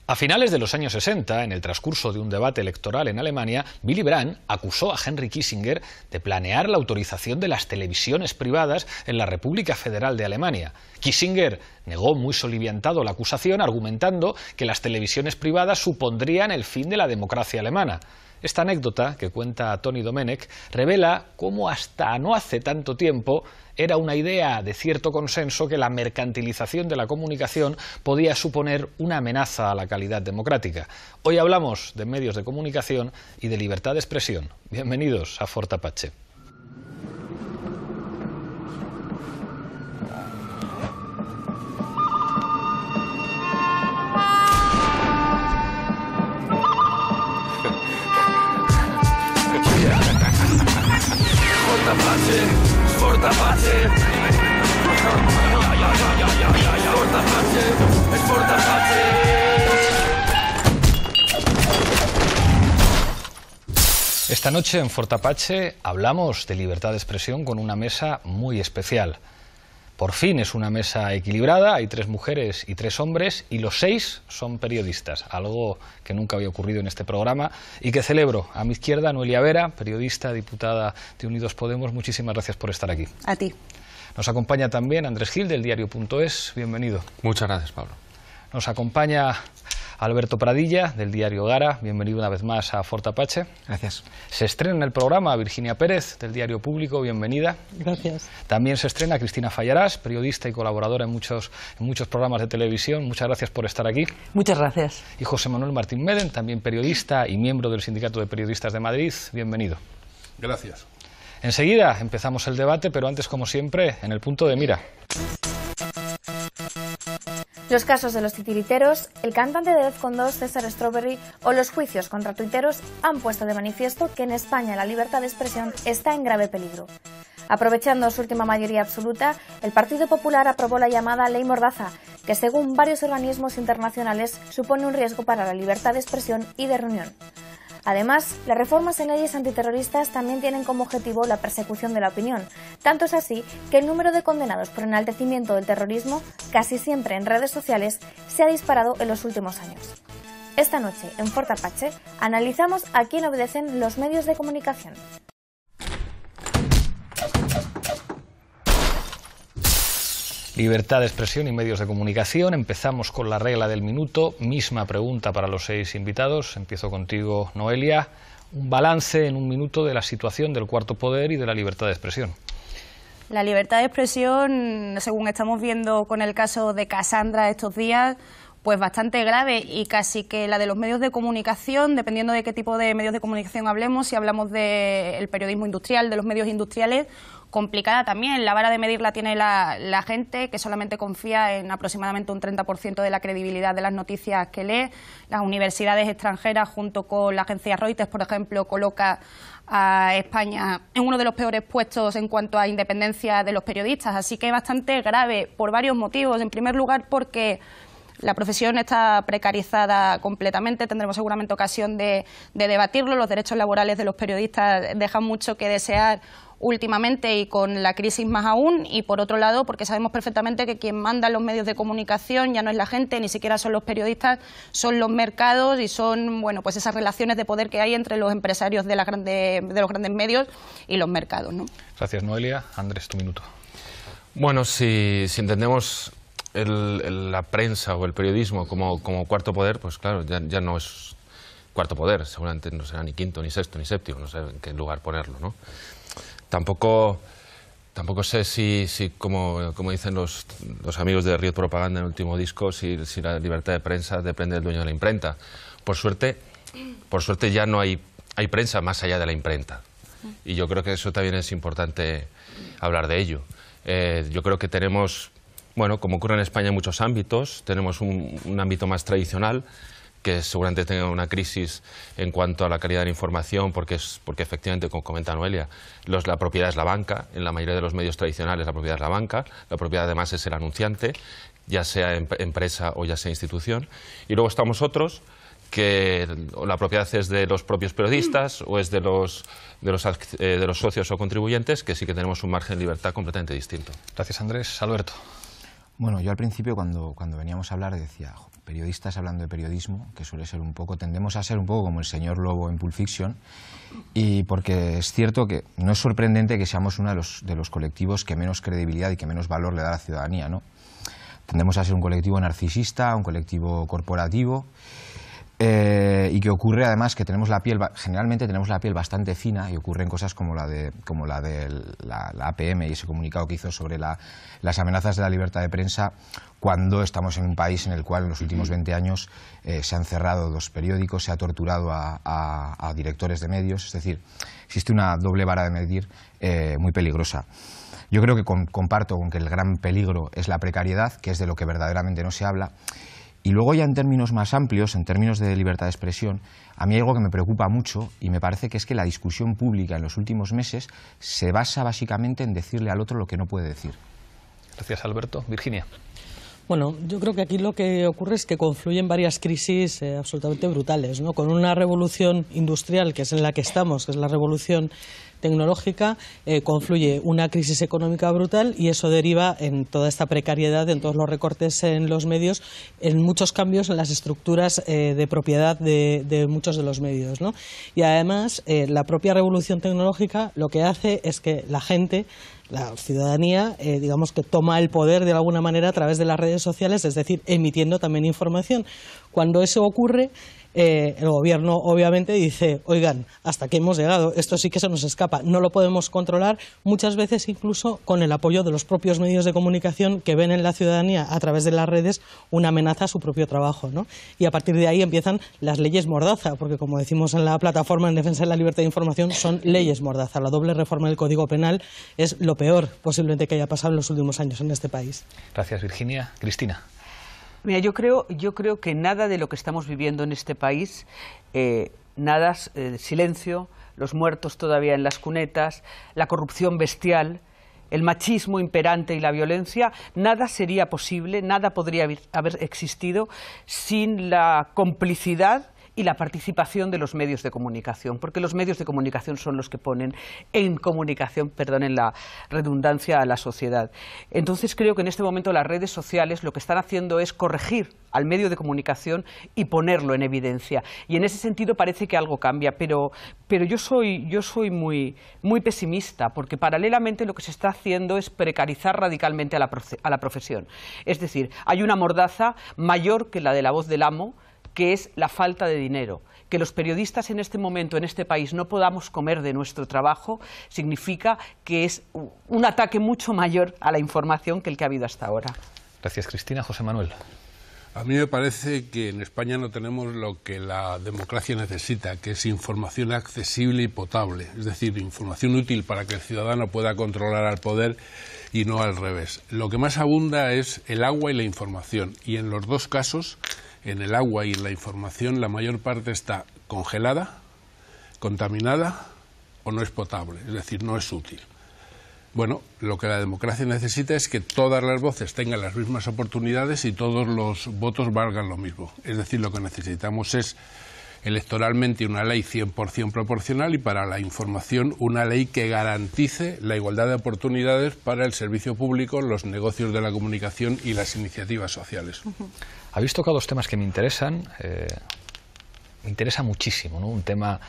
A finales de los años 60, en el transcurso de un debate electoral en Alemania, Willy Brandt acusó a Henry Kissinger de planear la autorización de las televisiones privadas en la República Federal de Alemania. Kissinger negó muy soliviantado la acusación, argumentando que las televisiones privadas supondrían el fin de la democracia alemana. Esta anécdota, que cuenta Tony Domenech, revela cómo hasta no hace tanto tiempo era una idea de cierto consenso que la mercantilización de la comunicación podía suponer una amenaza a la calidad democrática. Hoy hablamos de medios de comunicación y de libertad de expresión. Bienvenidos a Fort Apache. Fort Apache. Fort Apache. Es Fort Apache. Esta noche en Fort Apache hablamos de libertad de expresión con una mesa muy especial. Por fin es una mesa equilibrada, hay 3 mujeres y 3 hombres y los 6 son periodistas, algo que nunca había ocurrido en este programa y que celebro. A mi izquierda, Noelia Vera, periodista, diputada de Unidos Podemos, muchísimas gracias por estar aquí. A ti. Nos acompaña también Andrés Gil del diario.es, bienvenido. Muchas gracias, Pablo. Nos acompaña Alberto Pradilla del diario Gara, bienvenido una vez más a Fort Apache. Gracias. Se estrena en el programa Virginia Pérez del diario Público, bienvenida. Gracias. También se estrena Cristina Fallarás, periodista y colaboradora en muchos programas de televisión. Muchas gracias por estar aquí. Muchas gracias. Y José Manuel Martín Meden, también periodista y miembro del Sindicato de Periodistas de Madrid. Bienvenido. Gracias. Enseguida empezamos el debate, pero antes, como siempre, en el punto de mira. Los casos de los titiriteros, el cantante de Defcon 2, César Strawberry, o los juicios contra tuiteros han puesto de manifiesto que en España la libertad de expresión está en grave peligro. Aprovechando su última mayoría absoluta, el Partido Popular aprobó la llamada Ley Mordaza, que según varios organismos internacionales supone un riesgo para la libertad de expresión y de reunión. Además, las reformas en leyes antiterroristas también tienen como objetivo la persecución de la opinión. Tanto es así que el número de condenados por enaltecimiento del terrorismo, casi siempre en redes sociales, se ha disparado en los últimos años. Esta noche, en Fort Apache, analizamos a quién obedecen los medios de comunicación. Libertad de expresión y medios de comunicación. Empezamos con la regla del minuto. Misma pregunta para los 6 invitados. Empiezo contigo, Noelia. Un balance en un minuto de la situación del cuarto poder y de la libertad de expresión. La libertad de expresión, según estamos viendo con el caso de Cassandra estos días, pues bastante grave, y casi que la de los medios de comunicación, dependiendo de qué tipo de medios de comunicación hablemos, si hablamos del periodismo industrial, de los medios industriales, complicada también. La vara de medir la tiene la gente, que solamente confía en aproximadamente un 30% de la credibilidad de las noticias que lee. Las universidades extranjeras, junto con la agencia Reuters, por ejemplo, coloca a España en uno de los peores puestos en cuanto a independencia de los periodistas. Así que es bastante grave por varios motivos. En primer lugar, porque la profesión está precarizada completamente. Tendremos seguramente ocasión de debatirlo. Los derechos laborales de los periodistas dejan mucho que desear últimamente, y con la crisis más aún. Y por otro lado, porque sabemos perfectamente que quien manda en los medios de comunicación ya no es la gente, ni siquiera son los periodistas, son los mercados, y son, bueno, pues esas relaciones de poder que hay entre los empresarios de los grandes medios y los mercados, ¿no? Gracias, Noelia. Andrés, tu minuto. Bueno, si entendemos la prensa o el periodismo como cuarto poder, pues claro, ya no es cuarto poder, seguramente no será ni quinto, ni sexto, ni séptimo, no sé en qué lugar ponerlo, ¿no? Tampoco sé si como dicen los amigos de Riot Propaganda en el último disco, si la libertad de prensa depende del dueño de la imprenta. Por suerte ya no hay prensa más allá de la imprenta. Y yo creo que eso también es importante hablar de ello. Yo creo que tenemos, bueno, como ocurre en España en muchos ámbitos, tenemos un ámbito más tradicional, que seguramente tenga una crisis en cuanto a la calidad de la información, porque efectivamente, como comenta Noelia, la propiedad es la banca. En la mayoría de los medios tradicionales la propiedad es la banca, la propiedad además es el anunciante, ya sea empresa o ya sea institución. Y luego estamos otros, que la propiedad es de los propios periodistas o es de los socios o contribuyentes, que sí que tenemos un margen de libertad completamente distinto. Gracias, Andrés. Alberto. Bueno, yo al principio cuando veníamos a hablar decía, periodistas hablando de periodismo, que suele ser un poco, tendemos a ser un poco como el señor Lobo en Pulp Fiction, y porque es cierto que no es sorprendente que seamos uno de los colectivos que menos credibilidad y que menos valor le da a la ciudadanía, ¿no? Tendemos a ser un colectivo narcisista, un colectivo corporativo, y que ocurre además que generalmente tenemos la piel bastante fina y ocurren cosas como la de la APM y ese comunicado que hizo sobre las amenazas de la libertad de prensa, cuando estamos en un país en el cual en los últimos 20 años se han cerrado 2 periódicos, se ha torturado a directores de medios, es decir, existe una doble vara de medir muy peligrosa. Yo creo que comparto con que el gran peligro es la precariedad, que es de lo que verdaderamente no se habla. Y luego ya en términos más amplios, en términos de libertad de expresión, a mí hay algo que me preocupa mucho y me parece que es que la discusión pública en los últimos meses se basa básicamente en decirle al otro lo que no puede decir. Gracias, Alberto. Virginia. Bueno, yo creo que aquí lo que ocurre es que confluyen varias crisis absolutamente brutales, ¿no? Con una revolución industrial, que es en la que estamos, que es la revolución tecnológica, confluye una crisis económica brutal y eso deriva en toda esta precariedad, en todos los recortes en los medios, en muchos cambios en las estructuras de propiedad de muchos de los medios, ¿no? Y además, la propia revolución tecnológica lo que hace es que la gente, la ciudadanía, digamos que toma el poder de alguna manera a través de las redes sociales, es decir, emitiendo también información. Cuando eso ocurre, el gobierno obviamente dice, oigan, hasta aquí hemos llegado, esto sí que se nos escapa, no lo podemos controlar, muchas veces incluso con el apoyo de los propios medios de comunicación que ven en la ciudadanía a través de las redes una amenaza a su propio trabajo, ¿no? Y a partir de ahí empiezan las leyes mordaza, porque como decimos en la plataforma en defensa de la libertad de información, son leyes mordaza. La doble reforma del Código Penal es lo peor posiblemente que haya pasado en los últimos años en este país. Gracias, Virginia. Cristina. Mira, yo creo que nada de lo que estamos viviendo en este país, silencio, los muertos todavía en las cunetas, la corrupción bestial, el machismo imperante y la violencia, nada sería posible, nada podría haber existido sin la complicidad y la participación de los medios de comunicación, porque los medios de comunicación son los que ponen en comunicación, perdonen la redundancia, a la sociedad. Entonces creo que en este momento las redes sociales lo que están haciendo es corregir al medio de comunicación y ponerlo en evidencia. Y en ese sentido parece que algo cambia, pero yo soy muy pesimista, porque paralelamente lo que se está haciendo es precarizar radicalmente a la profesión. Es decir, hay una mordaza mayor que la de La Voz del Amo, que es la falta de dinero. Que los periodistas en este momento, en este país, no podamos comer de nuestro trabajo, significa que es un ataque mucho mayor a la información que el que ha habido hasta ahora. Gracias, Cristina. José Manuel. A mí me parece que en España no tenemos lo que la democracia necesita, que es información accesible y potable, es decir, información útil para que el ciudadano pueda controlar al poder y no al revés. Lo que más abunda es el agua y la información, y en los dos casos, en el agua y en la información, la mayor parte está congelada, contaminada o no es potable, es decir, no es útil. Bueno, lo que la democracia necesita es que todas las voces tengan las mismas oportunidades y todos los votos valgan lo mismo. Es decir, lo que necesitamos es electoralmente una ley 100% proporcional y para la información una ley que garantice la igualdad de oportunidades para el servicio público, los negocios de la comunicación y las iniciativas sociales. Habéis tocado dos temas que me interesan. Me interesa muchísimo, ¿no? Un tema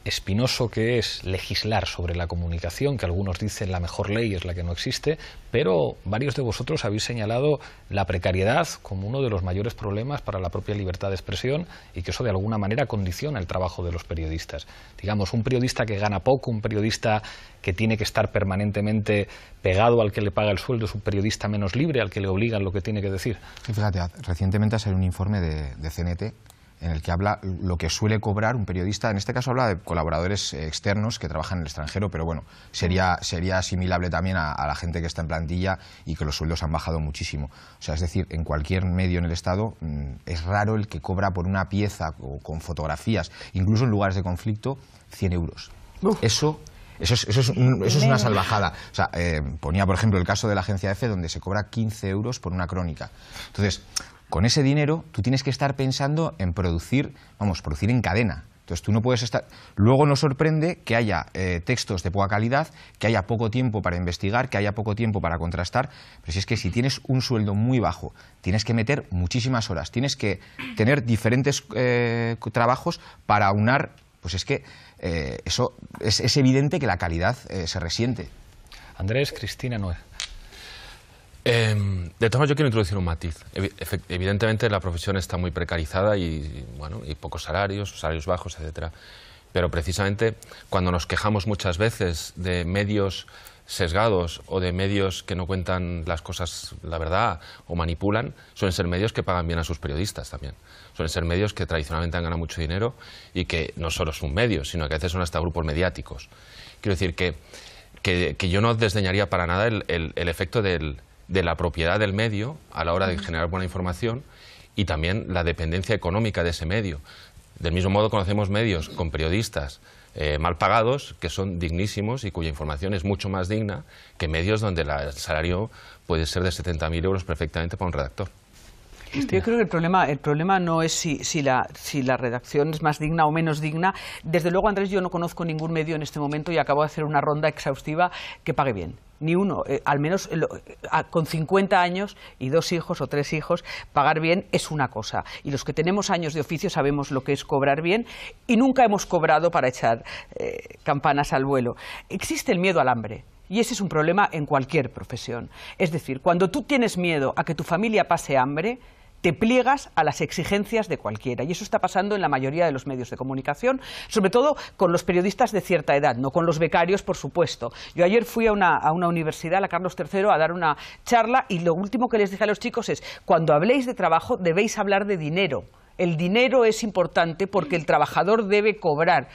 espinoso que es legislar sobre la comunicación, que algunos dicen la mejor ley es la que no existe, pero varios de vosotros habéis señalado la precariedad como uno de los mayores problemas para la propia libertad de expresión y que eso de alguna manera condiciona el trabajo de los periodistas. Digamos, un periodista que gana poco, un periodista que tiene que estar permanentemente pegado al que le paga el sueldo, es un periodista menos libre, al que le obligan lo que tiene que decir. Sí, fíjate, recientemente ha salido un informe de CNT en el que habla lo que suele cobrar un periodista. En este caso habla de colaboradores externos que trabajan en el extranjero, pero bueno, sería asimilable también a la gente que está en plantilla y que los sueldos han bajado muchísimo. O sea, es decir, en cualquier medio en el Estado es raro el que cobra por una pieza o con fotografías, incluso en lugares de conflicto, 100 euros. Eso es una salvajada. O sea, ponía, por ejemplo, el caso de la agencia EFE, donde se cobra 15 euros por una crónica. Entonces, con ese dinero tú tienes que estar pensando en producir en cadena. Entonces tú no puedes estar... Luego nos sorprende que haya textos de poca calidad, que haya poco tiempo para investigar, que haya poco tiempo para contrastar, pero si es que si tienes un sueldo muy bajo, tienes que meter muchísimas horas, tienes que tener diferentes trabajos para aunar, pues es que eso es evidente que la calidad se resiente. Andrés, Cristina, Noé. De todas maneras, yo quiero introducir un matiz. Evidentemente la profesión está muy precarizada y pocos salarios, salarios bajos, etcétera. Pero precisamente cuando nos quejamos muchas veces de medios sesgados o de medios que no cuentan las cosas, la verdad, o manipulan, suelen ser medios que pagan bien a sus periodistas también. Suelen ser medios que tradicionalmente han ganado mucho dinero y que no solo son medios, sino que a veces son hasta grupos mediáticos. Quiero decir que yo no desdeñaría para nada el efecto de la propiedad del medio a la hora de generar buena información y también la dependencia económica de ese medio. Del mismo modo conocemos medios con periodistas mal pagados que son dignísimos y cuya información es mucho más digna que medios donde el salario puede ser de 70.000 euros perfectamente para un redactor. Yo creo que el problema no es si la redacción es más digna o menos digna. Desde luego, Andrés, yo no conozco ningún medio en este momento y acabo de hacer una ronda exhaustiva que pague bien. Ni uno, al menos con 50 años y 2 hijos o 3 hijos, pagar bien es una cosa. Y los que tenemos años de oficio sabemos lo que es cobrar bien y nunca hemos cobrado para echar campanas al vuelo. Existe el miedo al hambre. Y ese es un problema en cualquier profesión. Es decir, cuando tú tienes miedo a que tu familia pase hambre, te pliegas a las exigencias de cualquiera. Y eso está pasando en la mayoría de los medios de comunicación, sobre todo con los periodistas de cierta edad, no con los becarios, por supuesto. Yo ayer fui a una universidad, a la Carlos III, a dar una charla y lo último que les dije a los chicos es, cuando habléis de trabajo debéis hablar de dinero. El dinero es importante porque el trabajador debe cobrar.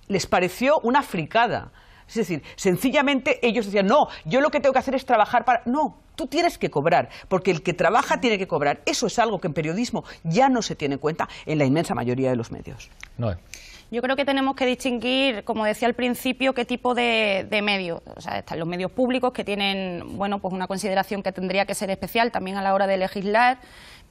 Les pareció una fricada. Es decir, sencillamente ellos decían, no, yo lo que tengo que hacer es trabajar para... No, tú tienes que cobrar, porque el que trabaja tiene que cobrar. Eso es algo que en periodismo ya no se tiene en cuenta en la inmensa mayoría de los medios. Noé. Yo creo que tenemos que distinguir, como decía al principio, qué tipo de medios. O sea, están los medios públicos que tienen, bueno, pues una consideración que tendría que ser especial también a la hora de legislar.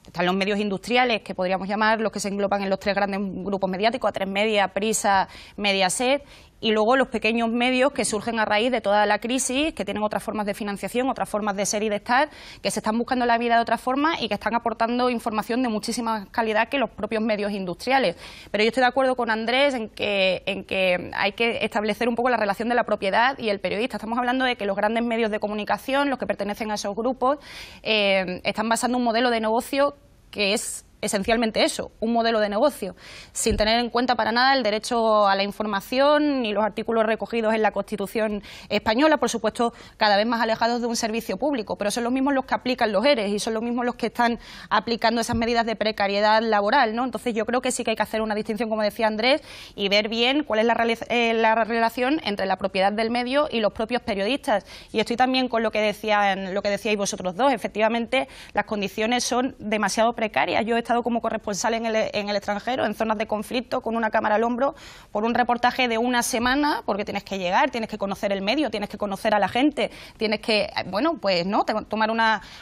Están los medios industriales, que podríamos llamar los que se engloban en los 3 grandes grupos mediáticos, A3 Media, Prisa, Mediaset, y luego los pequeños medios que surgen a raíz de toda la crisis, que tienen otras formas de financiación, otras formas de ser y de estar, que se están buscando la vida de otra forma y que están aportando información de muchísima calidad que los propios medios industriales. Pero yo estoy de acuerdo con Andrés en que hay que establecer un poco la relación de la propiedad y el periodista. Estamos hablando de que los grandes medios de comunicación, los que pertenecen a esos grupos, están basando un modelo de negocio que es esencialmente eso, un modelo de negocio, sin tener en cuenta para nada el derecho a la información ni los artículos recogidos en la Constitución española, por supuesto, cada vez más alejados de un servicio público, pero son los mismos los que aplican los ERE y son los mismos los que están aplicando esas medidas de precariedad laboral, ¿no? Entonces yo creo que sí que hay que hacer una distinción, como decía Andrés, y ver bien cuál es la relación entre la propiedad del medio y los propios periodistas. Y estoy también con lo que decíais vosotros dos. Efectivamente, las condiciones son demasiado precarias. Yo he estado como corresponsal en el extranjero, en zonas de conflicto, con una cámara al hombro, por un reportaje de una semana, porque tienes que llegar, tienes que conocer el medio, tienes que conocer a la gente, tienes que, bueno, pues no, tomar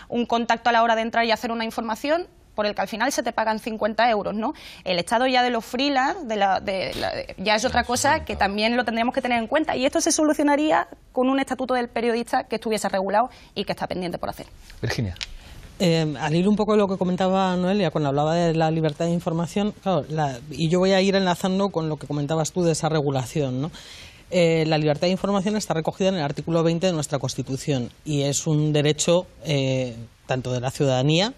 un contacto a la hora de entrar y hacer una información, por el que al final se te pagan 50 euros, ¿no? El estado ya de los freelance, ya es otra cosa que también lo tendríamos que tener en cuenta, y esto se solucionaría con un estatuto del periodista que estuviese regulado y que está pendiente por hacer. Virginia. Al hilo un poco de lo que comentaba Noelia cuando hablaba de la libertad de información, claro, y yo voy a ir enlazando con lo que comentabas tú de esa regulación, ¿no? La libertad de información está recogida en el artículo 20 de nuestra Constitución y es un derecho tanto de la ciudadanía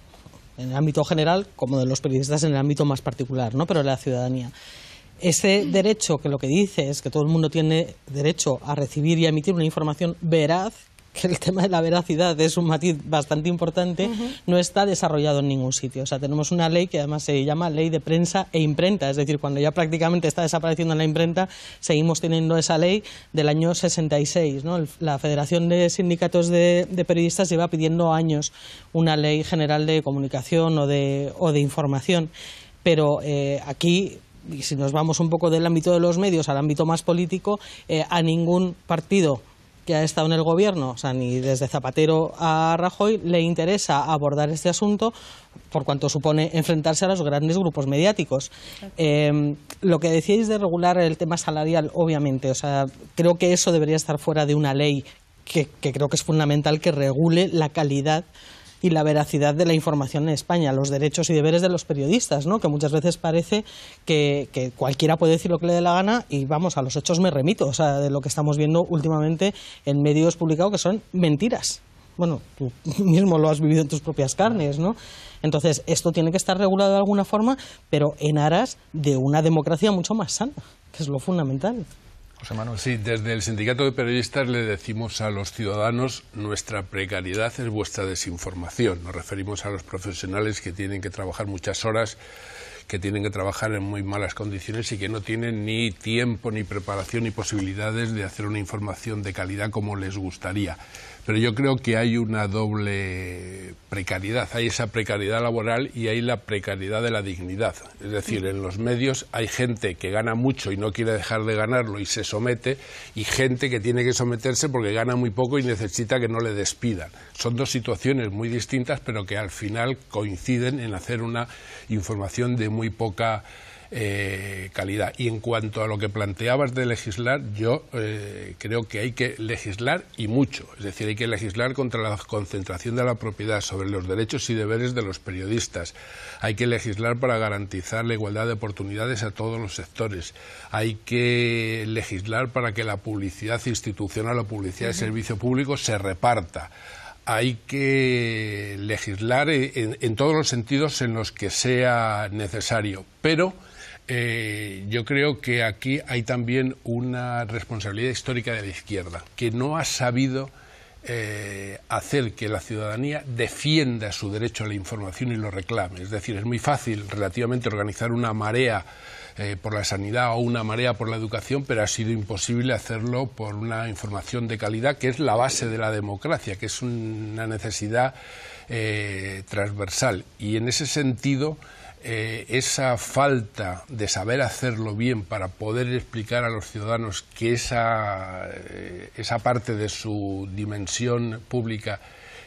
en el ámbito general como de los periodistas en el ámbito más particular, ¿no? Pero de la ciudadanía. Ese derecho, que lo que dice es que todo el mundo tiene derecho a recibir y a emitir una información veraz, que el tema de la veracidad es un matiz bastante importante, no está desarrollado en ningún sitio. O sea, tenemos una ley que además se llama Ley de Prensa e Imprenta, es decir, cuando ya prácticamente está desapareciendo la imprenta, seguimos teniendo esa ley del año 66, ¿no? La Federación de Sindicatos de Periodistas lleva pidiendo años una ley general de comunicación o de información, pero aquí, y si nos vamos un poco del ámbito de los medios al ámbito más político, a ningún partido que ha estado en el gobierno, o sea, ni desde Zapatero a Rajoy, le interesa abordar este asunto por cuanto supone enfrentarse a los grandes grupos mediáticos. Lo que decíais de regular el tema salarial, obviamente, o sea, creo que eso debería estar fuera de una ley que creo que es fundamental que regule la calidad y la veracidad de la información en España, los derechos y deberes de los periodistas, ¿no? Que muchas veces parece que cualquiera puede decir lo que le dé la gana y vamos, a los hechos me remito, o sea, de lo que estamos viendo últimamente en medios publicados que son mentiras. Bueno, tú mismo lo has vivido en tus propias carnes, ¿no? Entonces, esto tiene que estar regulado de alguna forma, pero en aras de una democracia mucho más sana, que es lo fundamental. José Manuel. Sí, desde el Sindicato de Periodistas le decimos a los ciudadanos: nuestra precariedad es vuestra desinformación. Nos referimos a los profesionales que tienen que trabajar muchas horas, que tienen que trabajar en muy malas condiciones y que no tienen ni tiempo, ni preparación, ni posibilidades de hacer una información de calidad como les gustaría. Pero yo creo que hay una doble precariedad. Hay esa precariedad laboral y hay la precariedad de la dignidad. Es decir, en los medios hay gente que gana mucho y no quiere dejar de ganarlo y se somete, y gente que tiene que someterse porque gana muy poco y necesita que no le despidan. Son dos situaciones muy distintas, pero que al final coinciden en hacer una información de muy poca calidad. Y en cuanto a lo que planteabas de legislar, yo creo que hay que legislar y mucho. Es decir, hay que legislar contra la concentración de la propiedad, sobre los derechos y deberes de los periodistas. Hay que legislar para garantizar la igualdad de oportunidades a todos los sectores. Hay que legislar para que la publicidad institucional o publicidad de servicio público se reparta. Hay que legislar en todos los sentidos en los que sea necesario, pero yo creo que aquí hay también una responsabilidad histórica de la izquierda, que no ha sabido hacer que la ciudadanía defienda su derecho a la información y lo reclame. Es decir, es muy fácil relativamente organizar una marea por la sanidad o una marea por la educación, pero ha sido imposible hacerlo por una información de calidad, que es la base de la democracia, que es una necesidad transversal. Y en ese sentido, esa falta de saber hacerlo bien para poder explicar a los ciudadanos que esa parte de su dimensión pública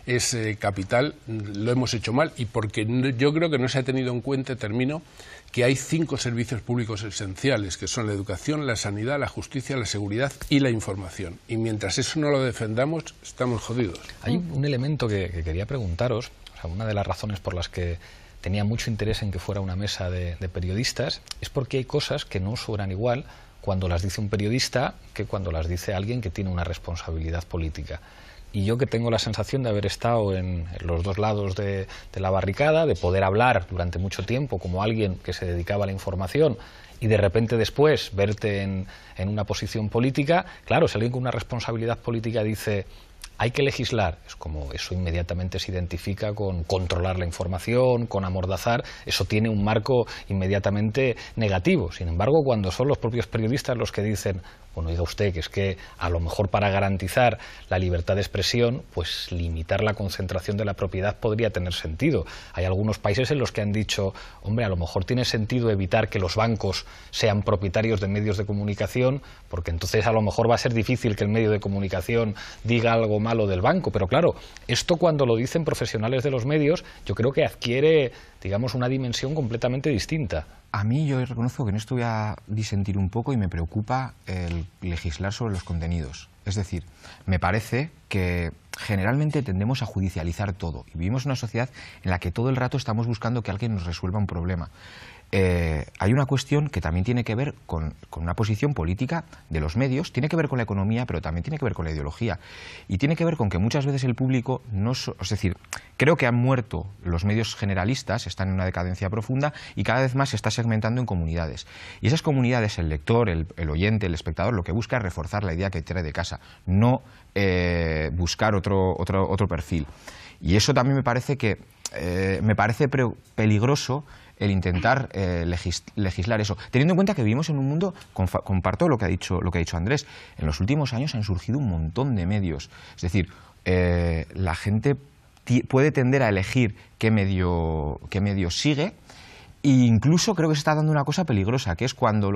es capital, lo hemos hecho mal, y porque yo creo que no se ha tenido en cuenta, termino, que hay 5 servicios públicos esenciales, que son la educación, la sanidad, la justicia, la seguridad y la información. Y mientras eso no lo defendamos, estamos jodidos. Hay un elemento que quería preguntaros, o sea, una de las razones por las que tenía mucho interés en que fuera una mesa de periodistas, es porque hay cosas que no suenan igual cuando las dice un periodista que cuando las dice alguien que tiene una responsabilidad política. Y yo, que tengo la sensación de haber estado en los dos lados de la barricada, de poder hablar durante mucho tiempo como alguien que se dedicaba a la información y de repente después verte en una posición política, claro, si alguien con una responsabilidad política dice hay que legislar, es como eso inmediatamente se identifica con controlar la información, con amordazar, eso tiene un marco inmediatamente negativo. Sin embargo, cuando son los propios periodistas los que dicen, bueno, diga usted que es que a lo mejor para garantizar la libertad de expresión, pues limitar la concentración de la propiedad podría tener sentido. Hay algunos países en los que han dicho, hombre, a lo mejor tiene sentido evitar que los bancos sean propietarios de medios de comunicación, porque entonces a lo mejor va a ser difícil que el medio de comunicación diga algo malo del banco. Pero claro, esto cuando lo dicen profesionales de los medios, yo creo que adquiere, digamos, una dimensión completamente distinta. A mí, yo reconozco que en esto voy a disentir un poco y me preocupa el legislar sobre los contenidos. Es decir, me parece que generalmente tendemos a judicializar todo y vivimos en una sociedad en la que todo el rato estamos buscando que alguien nos resuelva un problema. Hay una cuestión que también tiene que ver con una posición política de los medios, tiene que ver con la economía, pero también tiene que ver con la ideología. Y tiene que ver con que muchas veces el público es decir, creo que han muerto los medios generalistas, están en una decadencia profunda y cada vez más se está segmentando en comunidades. Y esas comunidades, el lector, el oyente, el espectador, lo que busca es reforzar la idea que trae de casa, no buscar otro perfil. Y eso también me parece peligroso, el intentar legislar eso, teniendo en cuenta que vivimos en un mundo, comparto lo que ha dicho Andrés, en los últimos años han surgido un montón de medios, es decir, la gente puede tender a elegir qué medio sigue, e incluso creo que se está dando una cosa peligrosa, que es cuando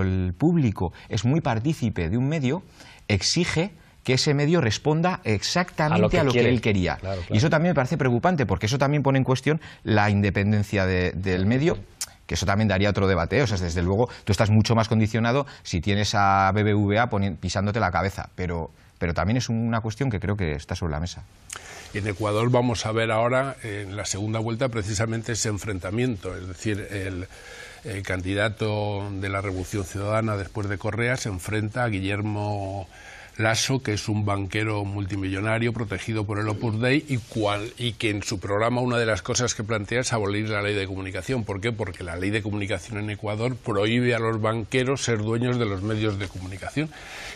el público es muy partícipe de un medio, exige que ese medio responda exactamente a lo que él quería. Claro. Y eso también me parece preocupante, porque eso también pone en cuestión la independencia del medio, que eso también daría otro debate. O sea, desde luego, tú estás mucho más condicionado si tienes a BBVA pisándote la cabeza, pero también es una cuestión que creo que está sobre la mesa. En Ecuador vamos a ver ahora, en la segunda vuelta, precisamente ese enfrentamiento, es decir, el candidato de la Revolución Ciudadana después de Correa se enfrenta a Guillermo Lasso, que es un banquero multimillonario protegido por el Opus Dei y que en su programa una de las cosas que plantea es abolir la ley de comunicación. ¿Por qué? Porque la ley de comunicación en Ecuador prohíbe a los banqueros ser dueños de los medios de comunicación.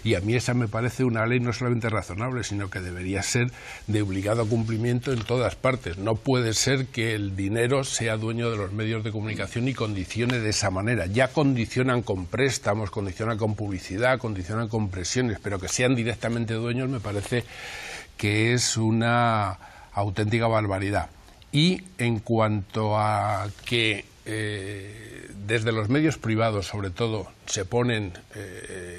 Y a mí esa me parece una ley no solamente razonable, sino que debería ser de obligado cumplimiento en todas partes. No puede ser que el dinero sea dueño de los medios de comunicación y condicione de esa manera. Ya condicionan con préstamos, condicionan con publicidad, condicionan con presiones, pero que sean directamente dueños me parece que es una auténtica barbaridad. Y en cuanto a que desde los medios privados, sobre todo, se ponen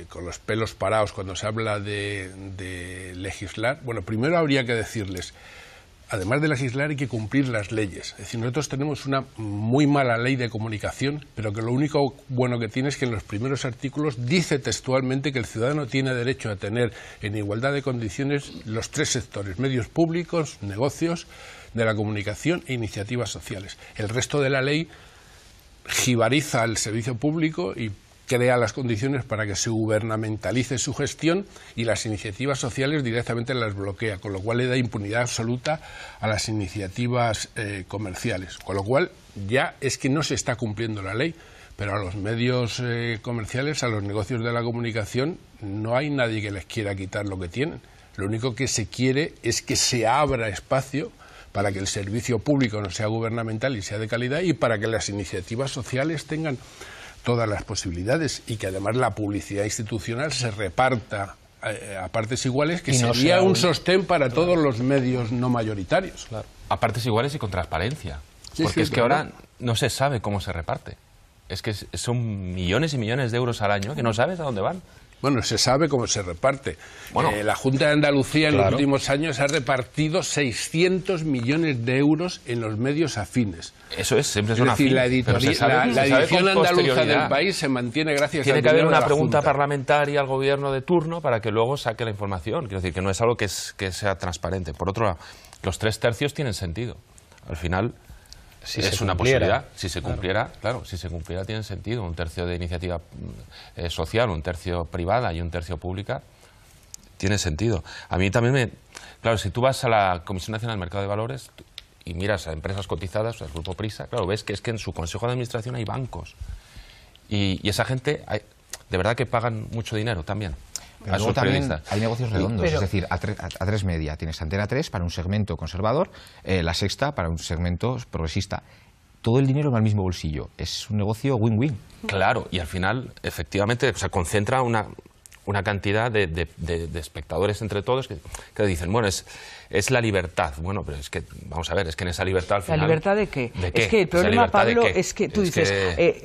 con los pelos parados cuando se habla de legislar, bueno, primero habría que decirles, además de legislar hay que cumplir las leyes. Es decir, nosotros tenemos una muy mala ley de comunicación, pero que lo único bueno que tiene es que en los primeros artículos dice textualmente que el ciudadano tiene derecho a tener en igualdad de condiciones los tres sectores: medios públicos, negocios de la comunicación e iniciativas sociales. El resto de la ley jibariza al servicio público y crea las condiciones para que se gubernamentalice su gestión, y las iniciativas sociales directamente las bloquea, con lo cual le da impunidad absoluta a las iniciativas comerciales, con lo cual ya es que no se está cumpliendo la ley, pero a los medios comerciales, a los negocios de la comunicación, no hay nadie que les quiera quitar lo que tienen. Lo único que se quiere es que se abra espacio para que el servicio público no sea gubernamental y sea de calidad, y para que las iniciativas sociales tengan todas las posibilidades, y que además la publicidad institucional se reparta a partes iguales, que no sería sea un sostén para todos los medios no mayoritarios. Claro. A partes iguales y con transparencia. Sí, porque sí, es que ahora no se sabe cómo se reparte. Es que son millones y millones de euros al año que no sabes a dónde van. Bueno, se sabe cómo se reparte. Bueno, la Junta de Andalucía en claro, los últimos años ha repartido 600 millones de euros en los medios afines. Eso es, siempre Es son decir, afines. la edición andaluza del país se mantiene gracias Tiene al que haber dinero de una la pregunta Junta parlamentaria al gobierno de turno para que luego saque la información. Quiero decir, que no es algo que sea transparente. Por otro lado, los 3/3 tienen sentido. Al final, si es se una cumpliera, posibilidad. Si se cumpliera, claro, si se cumpliera tiene sentido. 1/3 de iniciativa social, 1/3 privada y 1/3 pública, tiene sentido. A mí también Claro, si tú vas a la Comisión Nacional del Mercado de Valores y miras a empresas cotizadas, al Grupo Prisa, claro, ves que es que en su consejo de administración hay bancos. Y esa gente, de verdad que pagan mucho dinero también. Pero luego también hay negocios redondos, es decir, A3 Media, tienes Antena 3 para un segmento conservador, La Sexta para un segmento progresista. Todo el dinero va al mismo bolsillo, es un negocio win-win. Claro, y al final, efectivamente, concentra una cantidad de espectadores entre todos que dicen, bueno, es la libertad. Bueno, pero es que, vamos a ver, es que en esa libertad al final... ¿La libertad de qué? ¿De qué? Es que el problema, Pablo, ¿de qué? es que tú dices,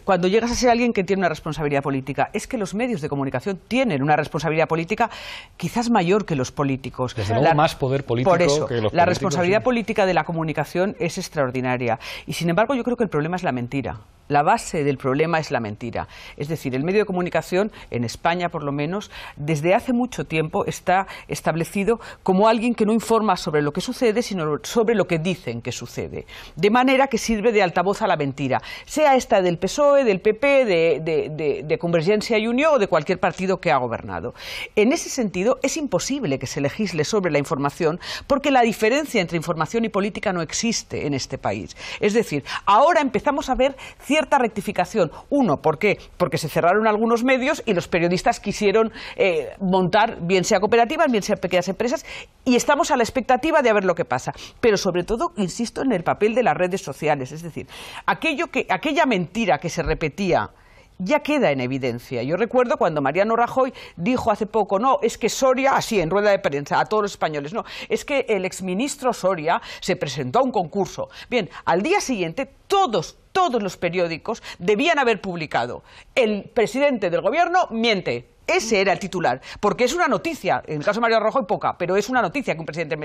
cuando llegas a ser alguien que tiene una responsabilidad política, es que los medios de comunicación tienen una responsabilidad política quizás mayor que los políticos. Desde luego más poder político por eso, que los políticos. La responsabilidad política de la comunicación es extraordinaria. Y sin embargo, yo creo que el problema es la mentira. La base del problema es la mentira. Es decir, el medio de comunicación, en España por lo menos, desde hace mucho tiempo está establecido como alguien que no informa sobre lo que sucede, sino sobre lo que dicen que sucede. De manera que sirve de altavoz a la mentira, sea esta del PSOE, del PP, de Convergencia y Unió o de cualquier partido que ha gobernado. En ese sentido, es imposible que se legisle sobre la información, porque la diferencia entre información y política no existe en este país. Es decir, ahora empezamos a ver cierta rectificación. Uno, ¿por qué? Porque se cerraron algunos medios y los periodistas quisieron montar, bien sea cooperativas, bien sea pequeñas empresas, y estamos a la expectativa de ver lo que pasa. Pero sobre todo, insisto en el papel de las redes sociales. Es decir, aquella mentira que se repetía ya queda en evidencia. Yo recuerdo cuando Mariano Rajoy dijo hace poco, no, es que Soria, así en rueda de prensa, a todos los españoles, no, es que el exministro Soria se presentó a un concurso. Bien, al día siguiente todos los periódicos debían haber publicado: el presidente del gobierno miente, Ese era el titular, porque es una noticia, en el caso de Mariano Rajoy poca, pero es una noticia que un presidente...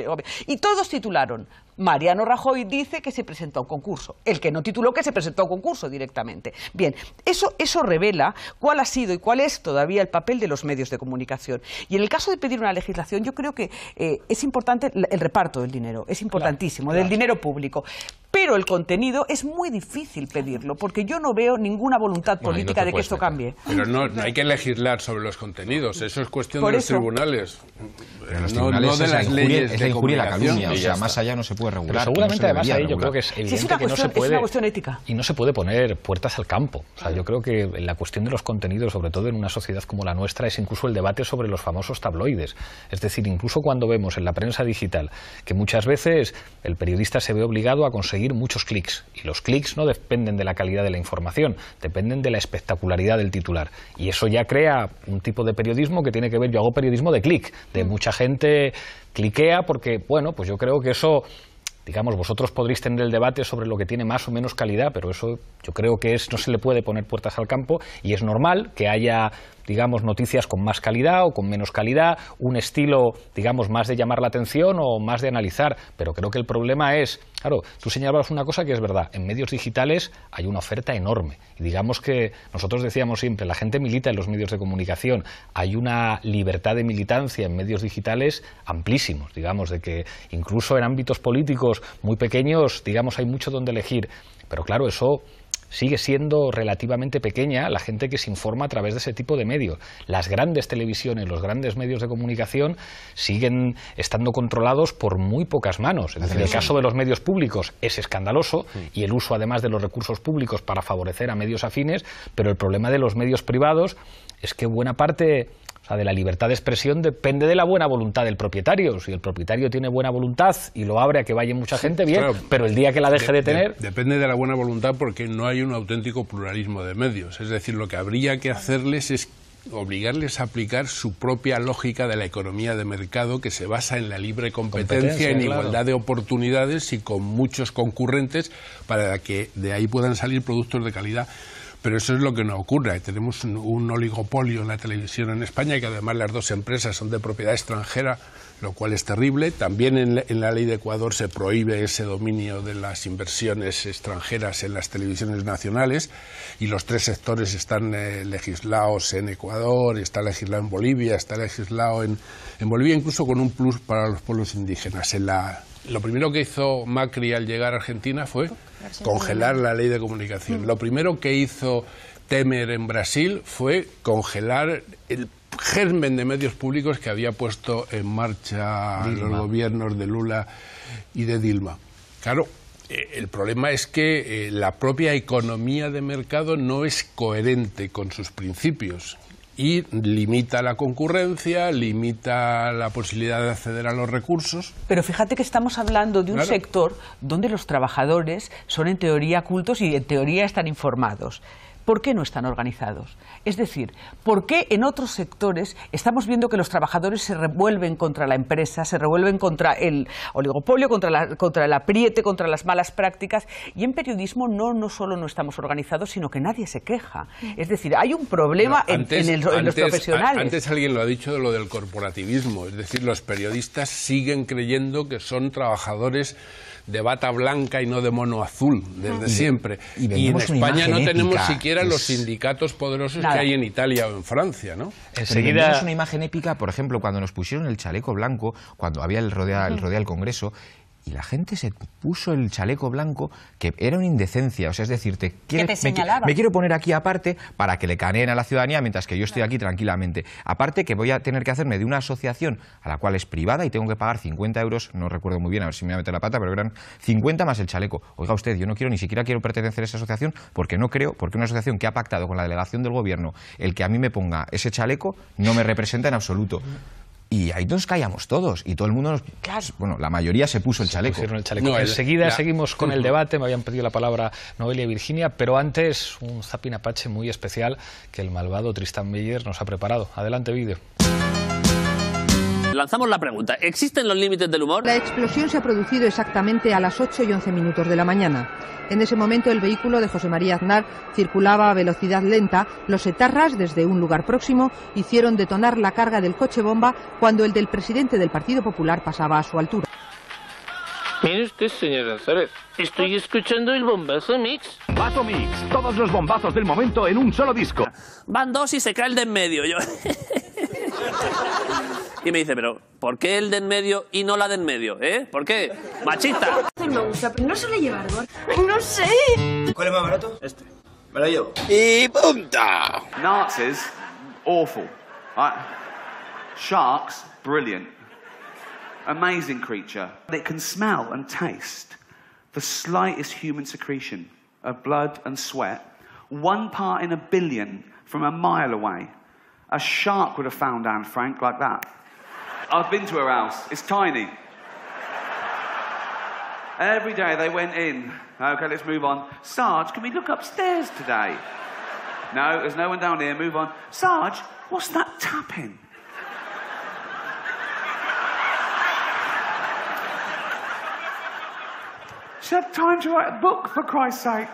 Y todos titularon, Mariano Rajoy dice que se presentó a un concurso, el que no tituló que se presentó a un concurso directamente. Bien, eso revela cuál ha sido y cuál es todavía el papel de los medios de comunicación. Y en el caso de pedir una legislación, yo creo que es importante el reparto del dinero, es importantísimo, del dinero público. Pero el contenido es muy difícil pedirlo, porque yo no veo ninguna voluntad política de que esto cambie. Pero no hay que legislar sobre los contenidos, eso es cuestión de los tribunales. No de las leyes de injuria y la comunicación. calumnia, o sea, más allá no se puede regular. Pero seguramente además ahí yo creo que es evidente que no se puede... Es una cuestión ética. Y no se puede poner puertas al campo. O sea, yo creo que la cuestión de los contenidos, sobre todo en una sociedad como la nuestra, es incluso el debate sobre los famosos tabloides. Es decir, incluso cuando vemos en la prensa digital que muchas veces el periodista se ve obligado a conseguir muchos clics. Y los clics no dependen de la calidad de la información, dependen de la espectacularidad del titular. Y eso ya crea un tipo de periodismo que tiene que ver, yo hago periodismo de clic, de mucha gente cliquea porque, bueno, pues yo creo que eso, digamos, vosotros podréis tener el debate sobre lo que tiene más o menos calidad, pero eso yo creo que no se le puede poner puertas al campo y es normal que haya, digamos, noticias con más calidad o con menos calidad, un estilo, digamos, más de llamar la atención o más de analizar, pero creo que el problema es, claro, tú señalabas una cosa que es verdad, en medios digitales hay una oferta enorme y digamos que nosotros decíamos siempre, la gente milita en los medios de comunicación, hay una libertad de militancia en medios digitales amplísimos, digamos, de que incluso en ámbitos políticos muy pequeños, digamos, hay mucho donde elegir, pero claro, eso sigue siendo relativamente pequeña la gente que se informa a través de ese tipo de medios. Las grandes televisiones, los grandes medios de comunicación siguen estando controlados por muy pocas manos. Es decir, el caso de los medios públicos es escandaloso y el uso además de los recursos públicos para favorecer a medios afines, pero el problema de los medios privados es que buena parte de la libertad de expresión depende de la buena voluntad del propietario. Si el propietario tiene buena voluntad y lo abre a que vaya mucha gente, bien, claro, pero el día que la deje de tener... Depende de la buena voluntad porque no hay un auténtico pluralismo de medios. Es decir, lo que habría que hacerles es obligarles a aplicar su propia lógica de la economía de mercado que se basa en la libre competencia en igualdad de oportunidades y con muchos concurrentes para que de ahí puedan salir productos de calidad. Pero eso es lo que no ocurre. Tenemos un oligopolio en la televisión en España, que además las dos empresas son de propiedad extranjera, lo cual es terrible. También en la ley de Ecuador se prohíbe ese dominio de las inversiones extranjeras en las televisiones nacionales y los tres sectores están legislados en Ecuador, está legislado en Bolivia, está legislado en Bolivia, incluso con un plus para los pueblos indígenas. Lo primero que hizo Macri al llegar a Argentina fue congelar la ley de comunicación. Lo primero que hizo Temer en Brasil fue congelar el germen de medios públicos que había puesto en marcha los gobiernos de Lula y de Dilma. Claro, el problema es que la propia economía de mercado no es coherente con sus principios y limita la concurrencia, limita la posibilidad de acceder a los recursos. Pero fíjate que estamos hablando de un sector donde los trabajadores son en teoría cultos y en teoría están informados. ¿Por qué no están organizados? Es decir, ¿por qué en otros sectores estamos viendo que los trabajadores se revuelven contra la empresa, se revuelven contra el oligopolio, contra el apriete, contra las malas prácticas? Y en periodismo no solo no estamos organizados, sino que nadie se queja. Es decir, hay un problema en los profesionales. Antes alguien lo ha dicho de lo del corporativismo. Es decir, los periodistas siguen creyendo que son trabajadores de bata blanca y no de mono azul, desde siempre. Y en España no tenemos siquiera los sindicatos poderosos que hay en Italia o en Francia, ¿no? Enseguida tenemos una imagen épica, por ejemplo, cuando nos pusieron el chaleco blanco, cuando había el rodea el Congreso, y la gente se puso el chaleco blanco, que era una indecencia, o sea, es decir, me quiero poner aquí aparte para que le caneen a la ciudadanía mientras que yo estoy aquí tranquilamente. Aparte que voy a tener que hacerme de una asociación a la cual es privada y tengo que pagar 50 euros, no recuerdo muy bien, a ver si me voy a meter la pata, pero eran 50 más el chaleco. Oiga usted, yo ni siquiera quiero pertenecer a esa asociación porque no creo, porque una asociación que ha pactado con la delegación del gobierno el que a mí me ponga ese chaleco no me representa en absoluto. Y ahí nos callamos todos y todo el mundo, bueno, la mayoría se puso el chaleco. Enseguida seguimos con el debate, me habían pedido la palabra Noelia y Virginia, pero antes un Zapping Apache muy especial que el malvado Tristan Meyer nos ha preparado. Adelante, vídeo. lanzamos la pregunta. ¿Existen los límites del humor? La explosión se ha producido exactamente a las 8 y 11 minutos de la mañana. En ese momento el vehículo de José María Aznar circulaba a velocidad lenta. Los etarras, desde un lugar próximo, hicieron detonar la carga del coche bomba cuando el del presidente del Partido Popular pasaba a su altura. Mire usted, señor González, estoy escuchando el bombazo mix. Bombazo mix, todos los bombazos del momento en un solo disco. Van dos y se cae el de en medio. Yo... Y me dice, pero ¿por qué el de en medio y no la de en medio? ¿Por qué? ¡Machista! Me gusta, pero no suele llevar gorro. No sé. ¿Cuál es más barato? Este. Me lo llevo. ¡Y punta! Nazis, awful. Sharks, brilliant. Amazing creature. It can smell and taste the slightest human secretion of blood and sweat, 1 part in a billion from a mile away. A shark would have found Anne Frank like that. I've been to her house. It's tiny. Every day they went in. Okay, let's move on. Sarge, can we look upstairs today? No, there's no one down here. Move on. Sarge, what's that tapping? She had time to write a book, for Christ's sake.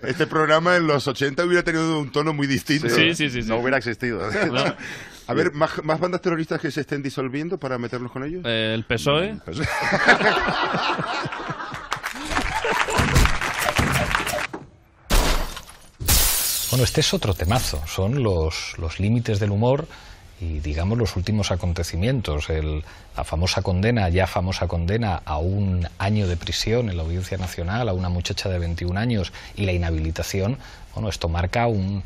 Este programa en los 80 hubiera tenido un tono muy distinto. Sí. No hubiera existido. No. A ver, ¿más bandas terroristas que se estén disolviendo para meternos con ellos? El PSOE. Bueno, este es otro temazo. Son los límites del humor y, digamos, los últimos acontecimientos. La famosa condena a 1 año de prisión en la Audiencia Nacional a una muchacha de 21 años y la inhabilitación. Bueno, esto marca un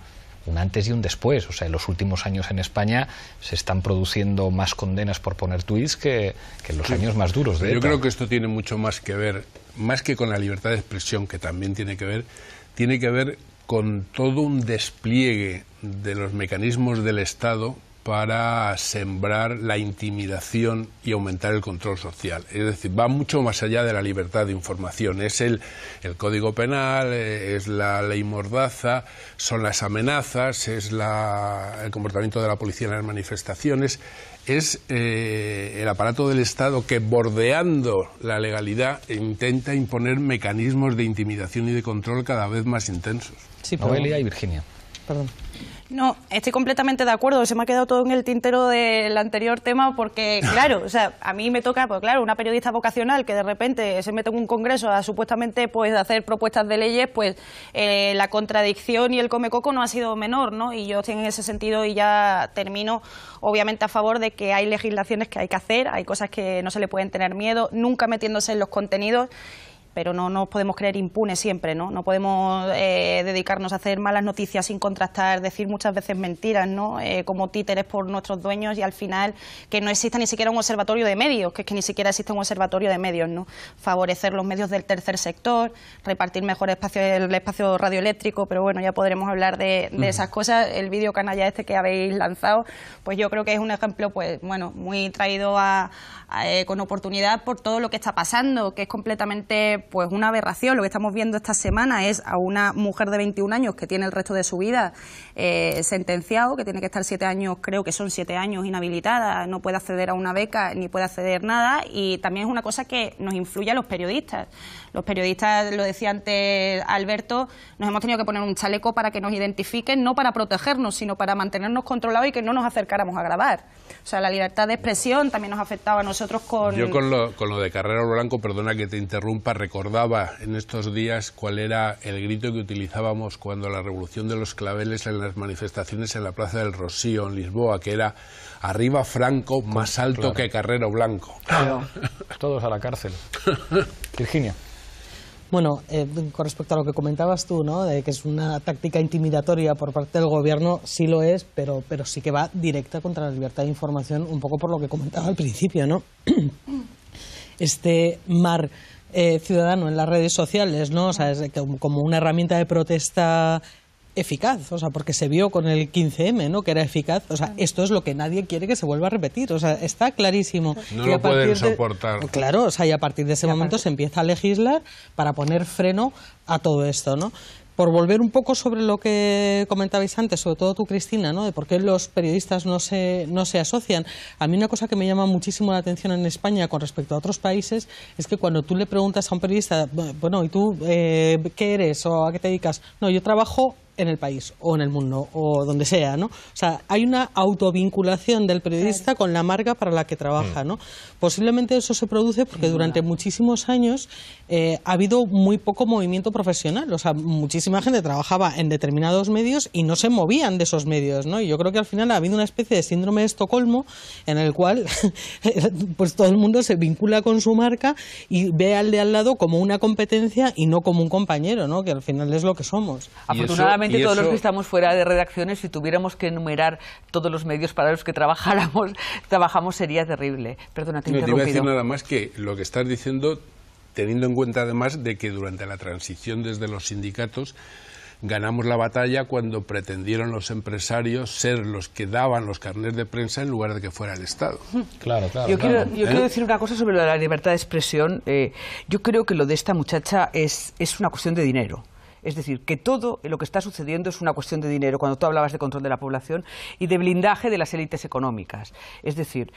antes y un después. O sea, en los últimos años en España se están produciendo más condenas por poner tuits que en los años más duros de ETA. Yo creo que esto tiene mucho más que ver, más que con la libertad de expresión, que también tiene que ver con todo un despliegue de los mecanismos del Estado para sembrar la intimidación y aumentar el control social. Es decir, va mucho más allá de la libertad de información. Es el Código Penal, es la ley Mordaza, son las amenazas, es el comportamiento de la policía en las manifestaciones, es el aparato del Estado que, bordeando la legalidad, intenta imponer mecanismos de intimidación y de control cada vez más intensos. Sí, Noelia y Virginia. Perdón. No, estoy completamente de acuerdo. Se me ha quedado todo en el tintero del anterior tema porque, claro, o sea, a mí me toca, pues claro, una periodista vocacional que de repente se mete en un congreso a supuestamente pues hacer propuestas de leyes, pues la contradicción y el comecoco no ha sido menor, ¿no? Y yo estoy en ese sentido, y ya termino, obviamente a favor de que hay legislaciones que hay que hacer, hay cosas que no se le pueden tener miedo, nunca metiéndose en los contenidos. Pero no nos podemos creer impunes siempre, ¿no? No podemos dedicarnos a hacer malas noticias sin contrastar, decir muchas veces mentiras, ¿no? Como títeres por nuestros dueños, y al final que no exista ni siquiera un observatorio de medios, que es que ni siquiera existe un observatorio de medios, ¿no? Favorecer los medios del tercer sector, repartir mejor el espacio radioeléctrico, pero bueno, ya podremos hablar de esas cosas. El vídeo canalla este que habéis lanzado, pues yo creo que es un ejemplo, pues bueno, muy traído con oportunidad por todo lo que está pasando, que es completamente pues una aberración. Lo que estamos viendo esta semana es a una mujer de 21 años que tiene el resto de su vida sentenciado, que tiene que estar 7 años, creo que son 7 años inhabilitada, no puede acceder a una beca ni puede acceder nada, y también es una cosa que nos influye a los periodistas. Los periodistas, lo decía antes Alberto, nos hemos tenido que poner un chaleco para que nos identifiquen, no para protegernos, sino para mantenernos controlados y que no nos acercáramos a grabar. O sea, la libertad de expresión también nos afectaba a nosotros con... Yo con lo de Carrero Blanco, perdona que te interrumpa, recordaba en estos días cuál era el grito que utilizábamos cuando la revolución de los claveles en las manifestaciones en la Plaza del Rocío, en Lisboa, que era arriba Franco, más alto que Carrero Blanco. Claro. Todos a la cárcel. Virginia. Bueno, con respecto a lo que comentabas tú, ¿no?, de que es una táctica intimidatoria por parte del gobierno, sí lo es, pero sí que va directa contra la libertad de información, un poco por lo que comentaba al principio, ¿no? Este mar ciudadano en las redes sociales, ¿no? O sea, es como una herramienta de protesta eficaz, o sea, porque se vio con el 15M, ¿no?, que era eficaz. O sea, esto es lo que nadie quiere que se vuelva a repetir. O sea, está clarísimo. No lo pueden soportar. Claro, o sea, y a partir de ese momento se empieza a legislar para poner freno a todo esto, ¿no? por volver un poco sobre lo que comentabais antes, sobre todo tú, Cristina, ¿no?, de por qué los periodistas no se asocian. A mí una cosa que me llama muchísimo la atención en España con respecto a otros países es que cuando tú le preguntas a un periodista, bueno, ¿y tú qué eres o a qué te dedicas? No, yo trabajo en el país o en el mundo o donde sea, ¿no? O sea, hay una autovinculación del periodista con la marca para la que trabaja, ¿no? Posiblemente eso se produce porque durante muchísimos años ha habido muy poco movimiento profesional, o sea, muchísima gente trabajaba en determinados medios y no se movían de esos medios, ¿no? Y yo creo que al final ha habido una especie de síndrome de Estocolmo en el cual pues todo el mundo se vincula con su marca y ve al de al lado como una competencia y no como un compañero, ¿no?, que al final es lo que somos. Afortunadamente todos los que estamos fuera de redacciones, si tuviéramos que enumerar todos los medios para los que trabajamos sería terrible. Perdona, te he interrumpido. No, te iba a decir nada más que lo que estás diciendo, teniendo en cuenta además de que durante la transición desde los sindicatos ganamos la batalla cuando pretendieron los empresarios ser los que daban los carnets de prensa en lugar de que fuera el Estado. Claro, claro. Yo quiero decir una cosa sobre la libertad de expresión. Yo creo que lo de esta muchacha es una cuestión de dinero. Es decir, que todo lo que está sucediendo es una cuestión de dinero, cuando tú hablabas de control de la población y de blindaje de las élites económicas. Es decir,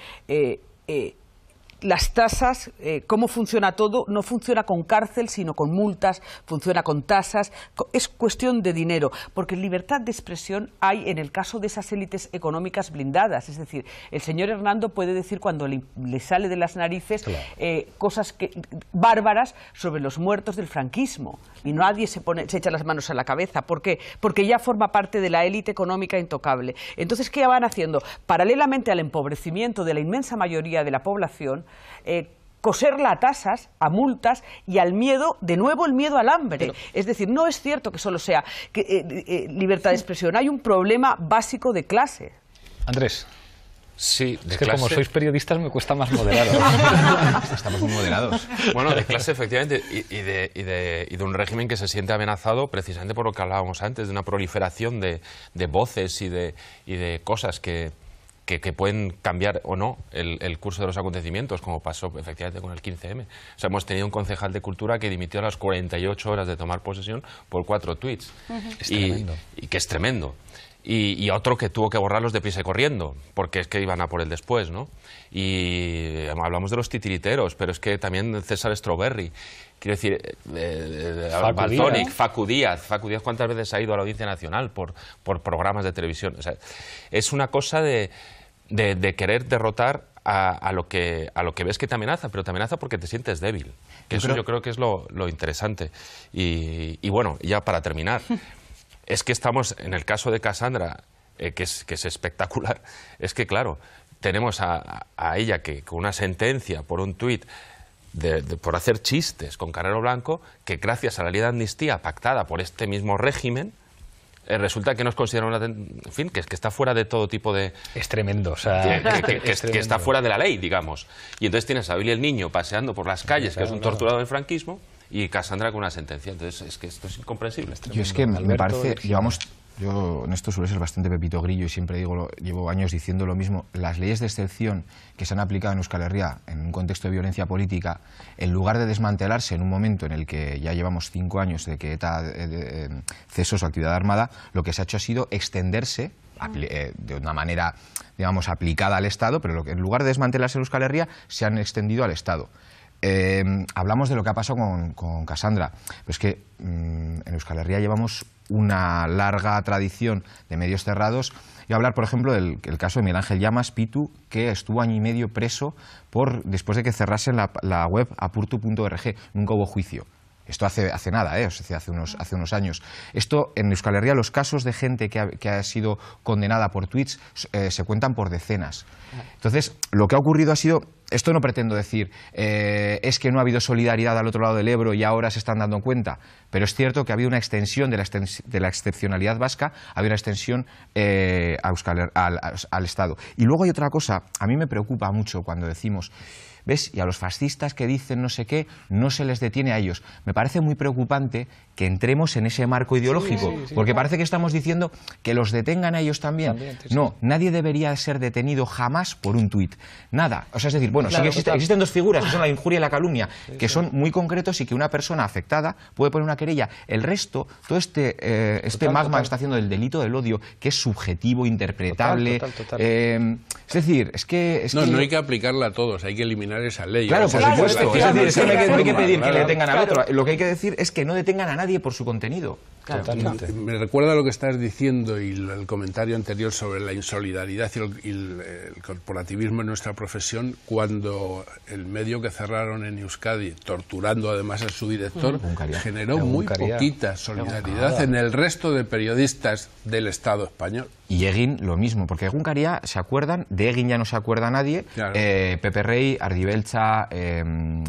las tasas, cómo funciona todo, no funciona con cárcel, sino con multas, funciona con tasas, es cuestión de dinero, porque libertad de expresión hay en el caso de esas élites económicas blindadas, es decir, el señor Hernando puede decir cuando le sale de las narices cosas bárbaras sobre los muertos del franquismo, y nadie se echa las manos a la cabeza. ¿Por qué? Porque ya forma parte de la élite económica intocable. Entonces, ¿qué van haciendo? Paralelamente al empobrecimiento de la inmensa mayoría de la población, coserla a tasas, a multas y al miedo, de nuevo el miedo al hambre. Es decir, no es cierto que solo sea libertad de expresión, hay un problema básico de clase. Andrés. Sí, es que clase... como sois periodistas me cuesta más moderaros. Estamos muy moderados. Bueno, de clase efectivamente y de un régimen que se siente amenazado precisamente por lo que hablábamos antes, de una proliferación de voces y de cosas que pueden cambiar o no el curso de los acontecimientos, como pasó efectivamente con el 15M. O sea, hemos tenido un concejal de Cultura que dimitió a las 48 horas de tomar posesión por 4 tweets. Es tremendo. Y que es tremendo. Y otro que tuvo que borrarlos deprisa y corriendo, porque es que iban a por él después, ¿no? Y hablamos de los titiriteros, pero es que también César Strawberry, quiero decir, Baltonic, Facu Díaz, ¿cuántas veces ha ido a la Audiencia Nacional por programas de televisión? O sea, es una cosa de querer derrotar a lo que ves que te amenaza, pero te amenaza porque te sientes débil. Yo creo que es lo interesante. Y bueno, ya para terminar, es que estamos, en el caso de Cassandra, que es espectacular, es que claro, tenemos a ella que con una sentencia por un tuit por hacer chistes con Carrero Blanco, que gracias a la ley de amnistía pactada por este mismo régimen, resulta que nos consideran en fin, que está fuera de todo tipo de... Es tremendo, o sea... Que está fuera de la ley, digamos. Y entonces tienes a Billy el Niño paseando por las calles, que es un torturado del franquismo, y Cassandra con una sentencia. Entonces es que esto es incomprensible. Yo es que me parece... Yo en esto suele ser bastante Pepito Grillo y siempre llevo años diciendo lo mismo. Las leyes de excepción que se han aplicado en Euskal Herria en un contexto de violencia política, en lugar de desmantelarse en un momento en el que ya llevamos 5 años de que ETA cesó su actividad armada, lo que se ha hecho ha sido extenderse de una manera, digamos, aplicada al Estado, pero en lugar de desmantelarse en Euskal Herria, se han extendido al Estado. Hablamos de lo que ha pasado con Cassandra, pero es que en Euskal Herria llevamos una larga tradición de medios cerrados. Voy a hablar, por ejemplo, del caso de Miguel Ángel Llamas, Pitu, que estuvo 1 año y medio preso después de que cerrasen la web apurtu.org. Nunca hubo juicio. Esto hace nada, o sea, hace unos años. Esto, en Euskal Herria, los casos de gente que ha sido condenada por tweets se cuentan por decenas. Entonces, lo que ha ocurrido ha sido... Esto no pretendo decir, es que no ha habido solidaridad al otro lado del Ebro y ahora se están dando cuenta, pero es cierto que ha habido una extensión de la excepcionalidad vasca, ha habido una extensión al Estado. Y luego hay otra cosa, a mí me preocupa mucho cuando decimos... ¿ves? Y a los fascistas que dicen no sé qué, no se les detiene a ellos. Me parece muy preocupante que entremos en ese marco ideológico, porque parece que estamos diciendo que los detengan a ellos también. No, nadie debería ser detenido jamás por un tuit. Nada. O sea, es decir, bueno, Claro, sí que existen dos figuras, que son la injuria y la calumnia, que son muy concretos y que una persona afectada puede poner una querella. El resto, todo este magma que está haciendo del delito del odio, que es subjetivo, interpretable. Es decir, No hay que aplicarla a todos, hay que eliminar esa ley. Claro, por supuesto. Es decir, es que no hay que pedir que le detengan al otro. Lo que hay que decir es que no detengan a nadie por su contenido. Totalmente. Me recuerda lo que estás diciendo y el comentario anterior sobre la insolidaridad y el corporativismo en nuestra profesión, cuando el medio que cerraron en Euskadi, torturando además a su director, generó muy poquita solidaridad en el resto de periodistas del Estado español. Y Egin lo mismo, porque Egunkaria, ¿se acuerdan? De Egin ya no se acuerda nadie. Claro. Pepe Rey, Ardibeltza,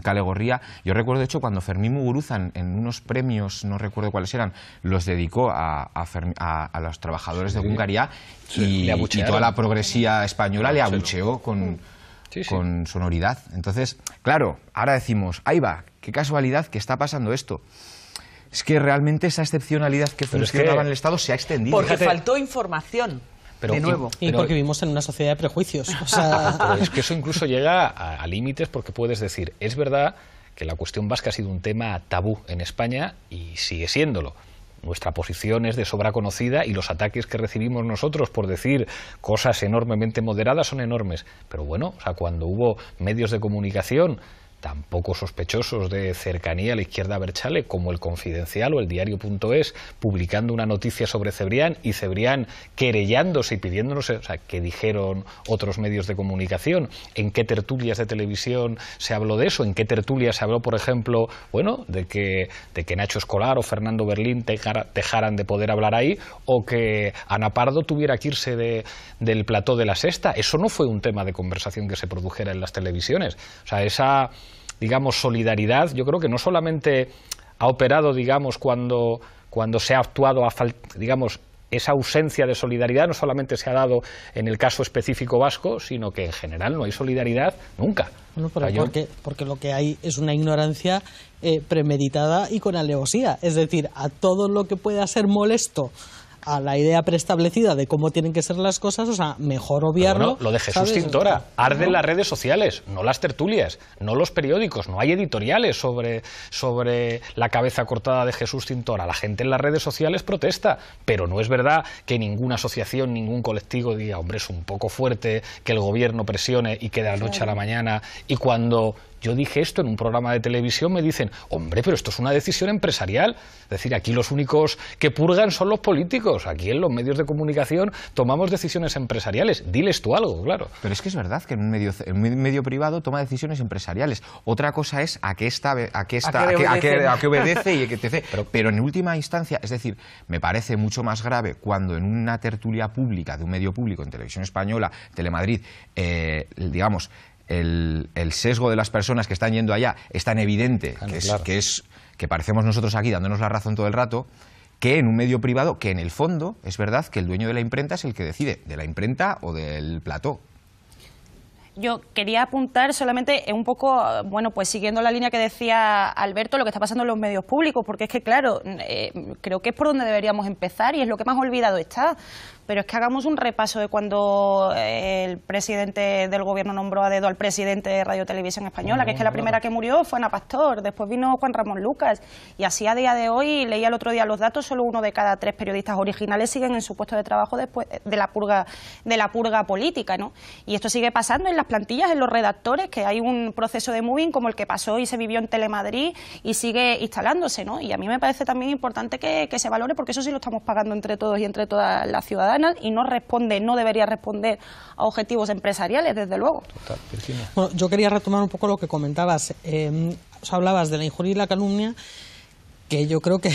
Kale Gorria. Yo recuerdo, de hecho, cuando Fermín Muguruza, en unos premios, no recuerdo cuáles eran, los dedicó a los trabajadores de Egunkaria y toda la progresía española le abucheó con sonoridad. Entonces, claro, ahora decimos, ahí va, qué casualidad que está pasando esto. Es que realmente esa excepcionalidad que funcionaba en el Estado se ha extendido. Porque faltó información. Pero, de nuevo. Y porque vivimos en una sociedad de prejuicios. O sea... Pero es que eso incluso llega a límites, porque puedes decir, es verdad que la cuestión vasca ha sido un tema tabú en España y sigue siéndolo. Nuestra posición es de sobra conocida y los ataques que recibimos nosotros por decir cosas enormemente moderadas son enormes. Pero bueno, o sea, cuando hubo medios de comunicación tan poco sospechosos de cercanía a la izquierda abertzale como el Confidencial o el Diario.es, publicando una noticia sobre Cebrián y Cebrián querellándose y pidiéndonos, o sea, ¿qué dijeron otros medios de comunicación? ¿En qué tertulias de televisión se habló de eso? ¿En qué tertulias se habló, por ejemplo, bueno, de que Nacho Escolar o Fernando Berlín dejaran de poder hablar ahí, o que Ana Pardo tuviera que irse del plató de La Sexta? Eso no fue un tema de conversación que se produjera en las televisiones. O sea, esa, digamos, solidaridad, yo creo que no solamente ha operado, digamos, cuando se ha actuado, digamos, esa ausencia de solidaridad no solamente se ha dado en el caso específico vasco, sino que en general no hay solidaridad nunca. Bueno, pero porque lo que hay es una ignorancia premeditada y con alevosía. Es decir, a todo lo que pueda ser molesto a la idea preestablecida de cómo tienen que ser las cosas, o sea, mejor obviarlo. Bueno, lo de Jesús Tintora, arden las redes sociales, no las tertulias, no los periódicos, no hay editoriales sobre la cabeza cortada de Jesús Tintora. La gente en las redes sociales protesta, pero no es verdad que ninguna asociación, ningún colectivo diga, hombre, es un poco fuerte que el gobierno presione y que de la noche a la mañana, y cuando yo dije esto en un programa de televisión me dicen, hombre, pero esto es una decisión empresarial. Es decir, aquí los únicos que purgan son los políticos. Aquí en los medios de comunicación tomamos decisiones empresariales. Diles tú algo, claro. Pero es que es verdad que en un medio privado toma decisiones empresariales. Otra cosa es a qué obedece y etc. Pero en última instancia, es decir, me parece mucho más grave cuando en una tertulia pública de un medio público, en Televisión Española, Telemadrid, digamos, el sesgo de las personas que están yendo allá es tan evidente, que parecemos nosotros aquí dándonos la razón todo el rato, que en un medio privado, que en el fondo es verdad que el dueño de la imprenta es el que decide, de la imprenta o del plató. Yo quería apuntar solamente un poco, bueno, pues siguiendo la línea que decía Alberto, lo que está pasando en los medios públicos, porque es que, claro, creo que es por donde deberíamos empezar y es lo que más olvidado está. Pero es que hagamos un repaso de cuando el presidente del gobierno nombró a dedo al presidente de Radio Televisión Española, que es que la primera que murió fue Ana Pastor, después vino Juan Ramón Lucas, y así a día de hoy, leía el otro día los datos, solo 1 de cada 3 periodistas originales siguen en su puesto de trabajo después de la purga política, ¿no? Y esto sigue pasando en las plantillas, en los redactores, que hay un proceso de moving como el que pasó y se vivió en Telemadrid y sigue instalándose, ¿no? Y a mí me parece también importante que se valore, porque eso sí lo estamos pagando entre todos y entre todas las ciudadanas, y no debería responder a objetivos empresariales, desde luego. Total, Virginia. Bueno, yo quería retomar un poco lo que comentabas. Hablabas de la injuria y la calumnia, que yo creo que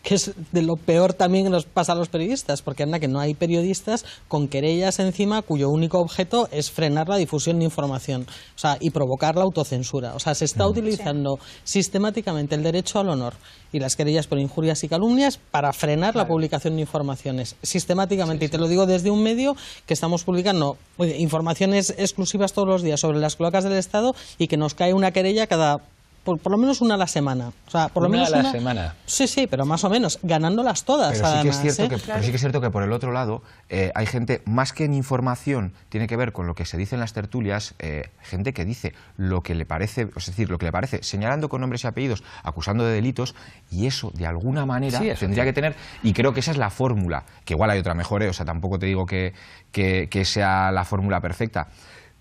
que es de lo peor también que nos pasa a los periodistas, porque anda que no hay periodistas con querellas encima cuyo único objeto es frenar la difusión de información, o sea, y provocar la autocensura. O sea, se está utilizando sistemáticamente el derecho al honor y las querellas por injurias y calumnias para frenar la publicación de informaciones, sistemáticamente. Y te lo digo desde un medio que estamos publicando informaciones exclusivas todos los días sobre las cloacas del Estado y que nos cae una querella cada... Por lo menos una a la semana. O sea, por lo menos una a la semana. Sí, pero más o menos, ganándolas todas. Pero además, sí que es cierto que por el otro lado hay gente, más que en información, tiene que ver con lo que se dice en las tertulias, gente que dice lo que le parece, es decir, lo que le parece, señalando con nombres y apellidos, acusando de delitos, y eso de alguna manera tendría que tener, y creo que esa es la fórmula, que igual hay otra mejor, o sea, tampoco te digo que sea la fórmula perfecta,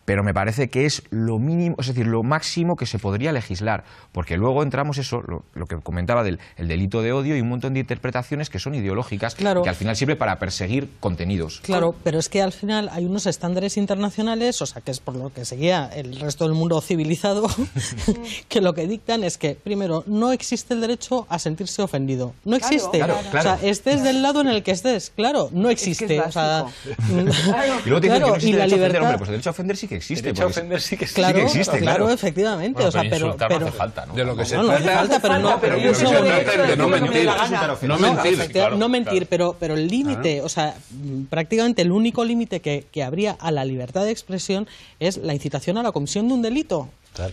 pero me parece que es lo mínimo, es decir, lo máximo que se podría legislar, porque luego entramos eso, lo que comentaba del el delito de odio y un montón de interpretaciones que son ideológicas, que al final sirve para perseguir contenidos. Claro, pero es que al final hay unos estándares internacionales, o sea, que es por lo que se guía el resto del mundo civilizado, que lo que dictan es que, primero, no existe el derecho a sentirse ofendido. No existe. O sea, estés del lado en el que estés, claro, no existe. Es que y luego te dicen que no existe el derecho a ofender, hombre, pues el derecho a ofender sí que existe. Derecho a ofender sí que existe. Claro, sí que existe, claro, efectivamente. Bueno, o sea, pero insultar no hace falta, ¿no? De lo que se no hace falta, pero no mentir. No mentir, pero el límite, o sea, prácticamente el único límite que habría a la libertad de expresión es la incitación a la comisión de un delito.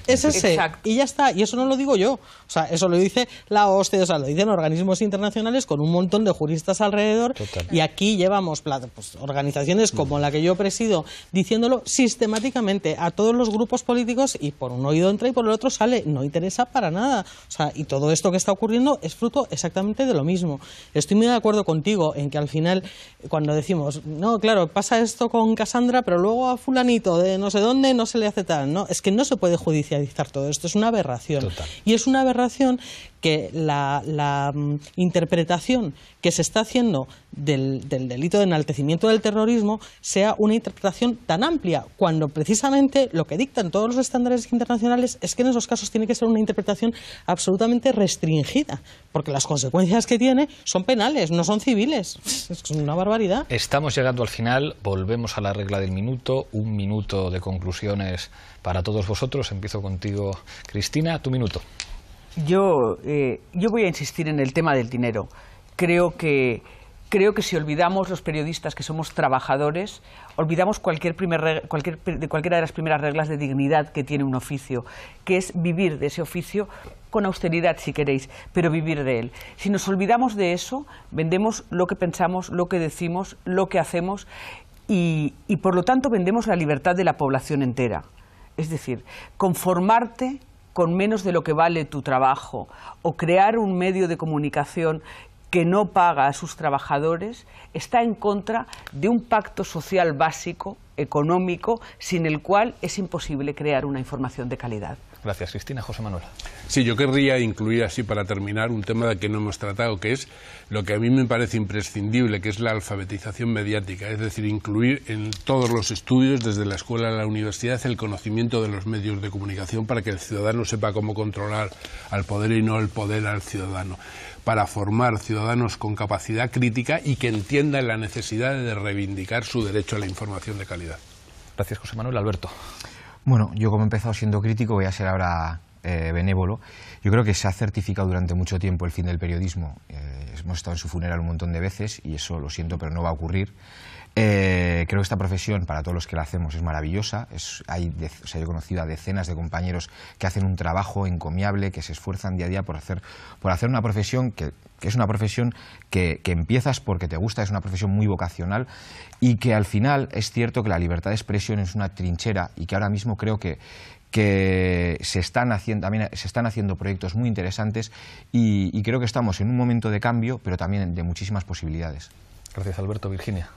Es ese, y ya está, y eso no lo digo yo, o sea, eso lo dice la OSCE, o sea, lo dicen organismos internacionales con un montón de juristas alrededor. Y aquí llevamos pues, organizaciones como la que yo presido diciéndolo sistemáticamente a todos los grupos políticos, y por un oído entra y por el otro sale, no interesa para nada, o sea, y todo esto que está ocurriendo es fruto exactamente de lo mismo. Estoy muy de acuerdo contigo en que al final, cuando decimos, no, claro, pasa esto con Casandra, pero luego a fulanito de no sé dónde no se le hace tal, no, es que no se puede judicializar todo esto, es una aberración. Total. Y es una aberración que la interpretación que se está haciendo del delito de enaltecimiento del terrorismo sea una interpretación tan amplia, cuando precisamente lo que dictan todos los estándares internacionales es que en esos casos tiene que ser una interpretación absolutamente restringida, porque las consecuencias que tiene son penales, no son civiles. Es una barbaridad. Estamos llegando al final, volvemos a la regla del minuto, un minuto de conclusiones para todos vosotros. Empiezo contigo, Cristina, tu minuto. Yo voy a insistir en el tema del dinero. Creo que si olvidamos los periodistas que somos trabajadores, olvidamos cualquiera de las primeras reglas de dignidad que tiene un oficio, que es vivir de ese oficio con austeridad, si queréis, pero vivir de él. Si nos olvidamos de eso, vendemos lo que pensamos, lo que decimos, lo que hacemos, y por lo tanto vendemos la libertad de la población entera. Es decir, conformarte con menos de lo que vale tu trabajo o crear un medio de comunicación que no paga a sus trabajadores está en contra de un pacto social básico, económico, sin el cual es imposible crear una información de calidad. Gracias, Cristina. José Manuel. Sí, yo querría incluir así para terminar un tema que no hemos tratado, que es lo que a mí me parece imprescindible, que es la alfabetización mediática, es decir, incluir en todos los estudios, desde la escuela a la universidad, el conocimiento de los medios de comunicación para que el ciudadano sepa cómo controlar al poder y no el poder al ciudadano, para formar ciudadanos con capacidad crítica y que entiendan la necesidad de reivindicar su derecho a la información de calidad. Gracias, José Manuel. Alberto. Bueno, yo como he empezado siendo crítico, voy a ser ahora benévolo. Yo creo que se ha certificado durante mucho tiempo el fin del periodismo. Hemos estado en su funeral un montón de veces y eso lo siento, pero no va a ocurrir. Creo que esta profesión, para todos los que la hacemos, es maravillosa. Yo he conocido a decenas de compañeros que hacen un trabajo encomiable, que se esfuerzan día a día por hacer una profesión que es una profesión que empiezas porque te gusta, es una profesión muy vocacional y que al final es cierto que la libertad de expresión es una trinchera y que ahora mismo creo que se están haciendo proyectos muy interesantes y creo que estamos en un momento de cambio, pero también de muchísimas posibilidades. Gracias, Alberto. Virginia.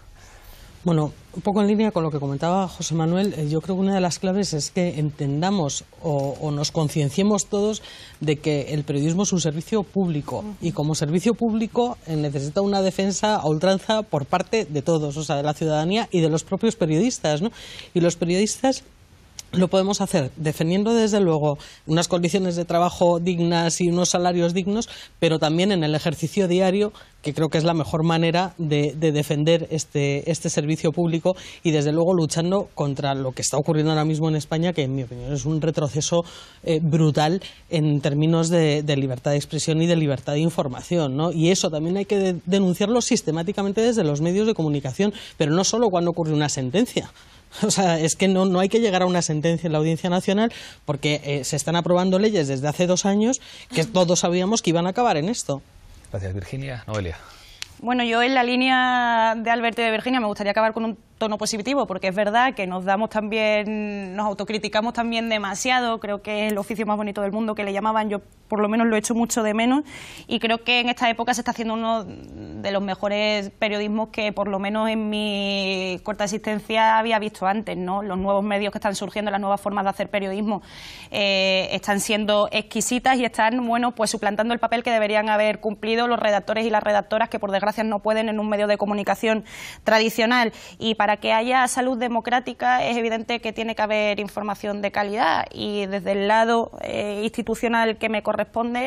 Bueno, un poco en línea con lo que comentaba José Manuel, yo creo que una de las claves es que entendamos o nos concienciemos todos de que el periodismo es un servicio público y como servicio público necesita una defensa a ultranza por parte de todos, o sea, de la ciudadanía y de los propios periodistas, ¿no? Y los periodistas Lo podemos hacer defendiendo desde luego unas condiciones de trabajo dignas y unos salarios dignos, pero también en el ejercicio diario, que creo que es la mejor manera de defender este servicio público, y desde luego luchando contra lo que está ocurriendo ahora mismo en España, que en mi opinión es un retroceso brutal en términos de libertad de expresión y de libertad de información, ¿no? Y eso también hay que denunciarlo sistemáticamente desde los medios de comunicación, pero no solo cuando ocurre una sentencia. O sea, es que no hay que llegar a una sentencia en la Audiencia Nacional, porque se están aprobando leyes desde hace 2 años que todos sabíamos que iban a acabar en esto. Gracias, Virginia. Noelia. Bueno, yo en la línea de Alberto y de Virginia me gustaría acabar con un tono positivo, porque es verdad que nos autocriticamos también demasiado. Creo que es el oficio más bonito del mundo, que le llamaban. Yo por lo menos lo echo mucho de menos, y creo que en esta época se está haciendo uno de los mejores periodismos que por lo menos en mi corta existencia había visto antes, ¿no? Los nuevos medios que están surgiendo, las nuevas formas de hacer periodismo están siendo exquisitas y están, bueno, pues suplantando el papel que deberían haber cumplido los redactores y las redactoras, que por desgracia no pueden en un medio de comunicación tradicional. Y para que haya salud democrática es evidente que tiene que haber información de calidad, y desde el lado institucional que me corresponde,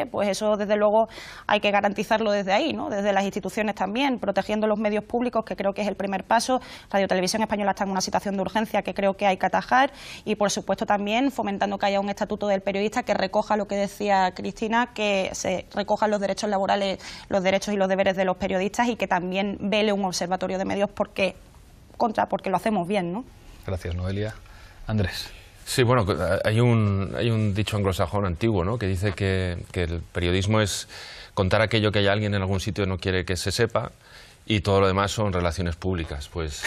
pues eso desde luego hay que garantizarlo desde ahí, ¿no? Desde las instituciones también, protegiendo los medios públicos, que creo que es el primer paso. Radio Televisión Española está en una situación de urgencia que creo que hay que atajar, y por supuesto también fomentando que haya un estatuto del periodista que recoja lo que decía Cristina, que se recojan los derechos laborales, los derechos y los deberes de los periodistas, y que también vele un observatorio de medios porque lo hacemos bien, ¿no? Gracias, Noelia. Andrés. Sí, bueno, hay un dicho anglosajón antiguo, ¿no?, que dice que el periodismo es contar aquello que hay alguien en algún sitio no quiere que se sepa, y todo lo demás son relaciones públicas. Pues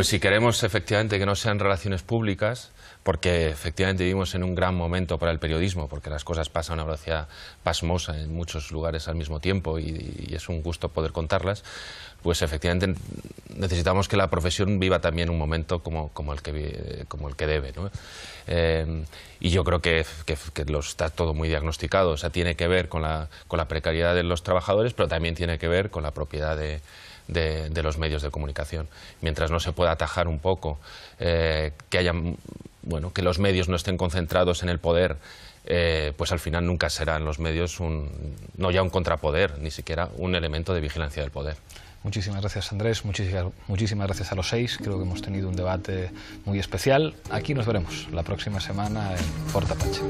si queremos efectivamente que no sean relaciones públicas, porque efectivamente vivimos en un gran momento para el periodismo, porque las cosas pasan a una velocidad pasmosa en muchos lugares al mismo tiempo, y es un gusto poder contarlas, pues efectivamente necesitamos que la profesión viva también un momento como el que debe, ¿no? Y yo creo que está todo muy diagnosticado. O sea, tiene que ver con la precariedad de los trabajadores, pero también tiene que ver con la propiedad de los medios de comunicación. Mientras no se pueda atajar un poco, que los medios no estén concentrados en el poder, pues al final nunca serán los medios no ya un contrapoder, ni siquiera un elemento de vigilancia del poder. Muchísimas gracias, Andrés. Muchísimas gracias a los 6. Creo que hemos tenido un debate muy especial. Aquí nos veremos la próxima semana en Fort Apache.